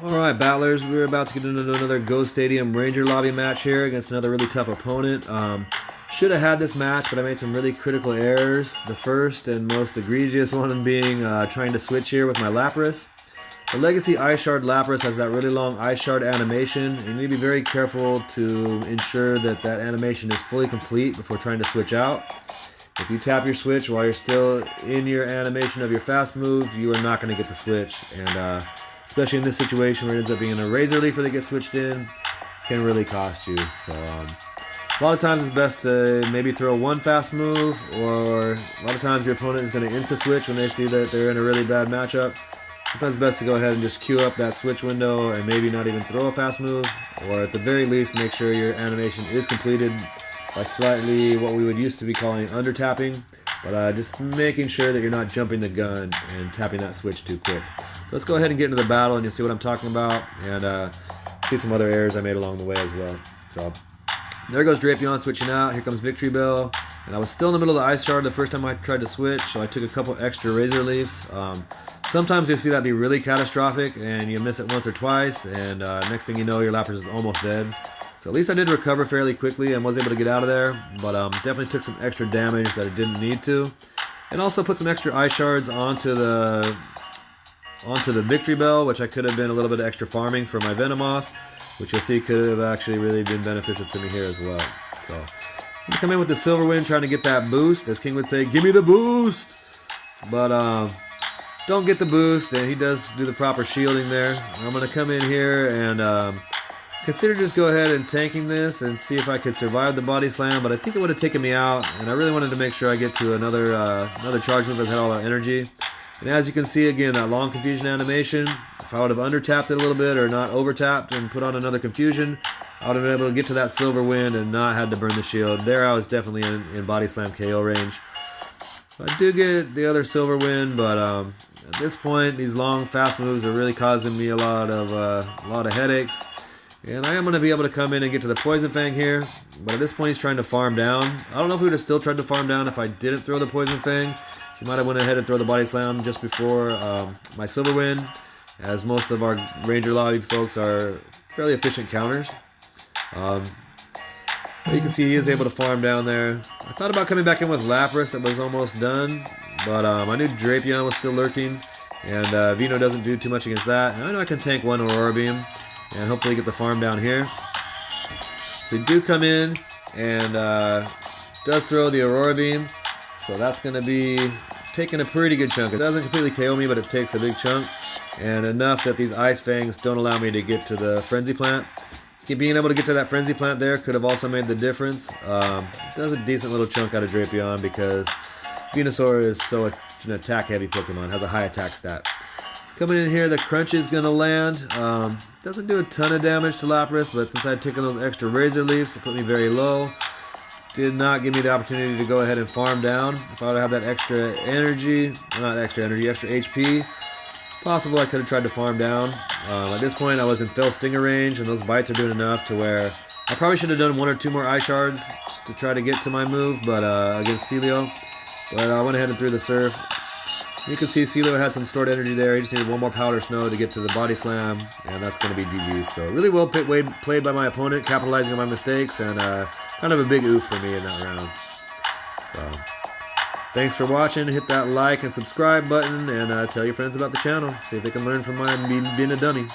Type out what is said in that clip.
Alright, Battlers, we're about to get into another Ghost Stadium Ranger Lobby match here against another really tough opponent. Should have had this match, but I made some really critical errors. The first and most egregious one being trying to switch here with my Lapras. The Legacy Ice Shard Lapras has that really long Ice Shard animation. You need to be very careful to ensure that that animation is fully complete before trying to switch out. If you tap your switch while you're still in your animation of your fast move, you are not going to get the switch. And especially in this situation where it ends up being a Razor Leaf that gets switched in, can really cost you. So a lot of times it's best to maybe throw one fast move, or a lot of times your opponent is going to insta-switch when they see that they're in a really bad matchup. Sometimes it's best to go ahead and just queue up that switch window and maybe not even throw a fast move, or at the very least make sure your animation is completed by slightly what we would used to be calling under tapping, but just making sure that you're not jumping the gun and tapping that switch too quick. So let's go ahead and get into the battle and you'll see what I'm talking about, and see some other errors I made along the way as well. So there goes Drapion switching out. Here comes Victreebel. And I was still in the middle of the Ice Shard the first time I tried to switch, so I took a couple extra Razor Leafs. Sometimes you'll see that be really catastrophic and you miss it once or twice, and next thing you know your Lapras is almost dead. So at least I did recover fairly quickly and was able to get out of there, but definitely took some extra damage that it didn't need to. And also put some extra Ice Shards onto the Victreebel, which I could have been a little bit of extra farming for my Venomoth, which you'll see could have actually really been beneficial to me here as well. So I'm gonna come in with the Silver Wind, trying to get that boost. As King would say, give me the boost! But don't get the boost, and he does do the proper shielding there. I'm gonna come in here and consider just go ahead and tanking this and see if I could survive the Body Slam, but I think it would have taken me out, and I really wanted to make sure I get to another charge move that had all that energy. And as you can see, again, that long confusion animation, if I would have under-tapped it a little bit or not over-tapped and put on another confusion, I would have been able to get to that Silver Wind and not had to burn the shield. There I was definitely in Body Slam KO range. I do get the other Silver Wind, but at this point, these long, fast moves are really causing me a lot of headaches. And I am going to be able to come in and get to the Poison Fang here, but at this point he's trying to farm down. I don't know if he would have still tried to farm down if I didn't throw the Poison Fang. He might have went ahead and throw the Body Slam just before my Silver Wind, as most of our Ranger Lobby folks are fairly efficient counters. But you can see he is able to farm down there. I thought about coming back in with Lapras, that was almost done, but I knew Drapion was still lurking, and Veno doesn't do too much against that. And I know I can tank one Aurora Beam and hopefully get the farm down here. So you do come in and does throw the Aurora Beam. So that's going to be taking a pretty good chunk. It doesn't completely KO me, but it takes a big chunk. And enough that these Ice Fangs don't allow me to get to the Frenzy Plant. Being able to get to that Frenzy Plant there could have also made the difference. It does a decent little chunk out of Drapion because Venusaur is so an attack-heavy Pokemon, has a high attack stat. So coming in here, the Crunch is going to land. Doesn't do a ton of damage to Lapras, but since I had taken those extra Razor Leafs, it put me very low. Did not give me the opportunity to go ahead and farm down. If I would have that extra energy, not extra energy, extra HP, it's possible I could have tried to farm down. At this point, I was in Fell Stinger range, and those bites are doing enough to where I probably should have done one or two more Ice Shards just to try to get to my move, but against Celio. But I went ahead and threw the Surf. You can see Celio had some stored energy there. He just needed one more Powder Snow to get to the Body Slam, and that's going to be GG's. So really well played by my opponent, capitalizing on my mistakes, and kind of a big oof for me in that round. So thanks for watching. Hit that like and subscribe button, and tell your friends about the channel. See if they can learn from my being a dummy.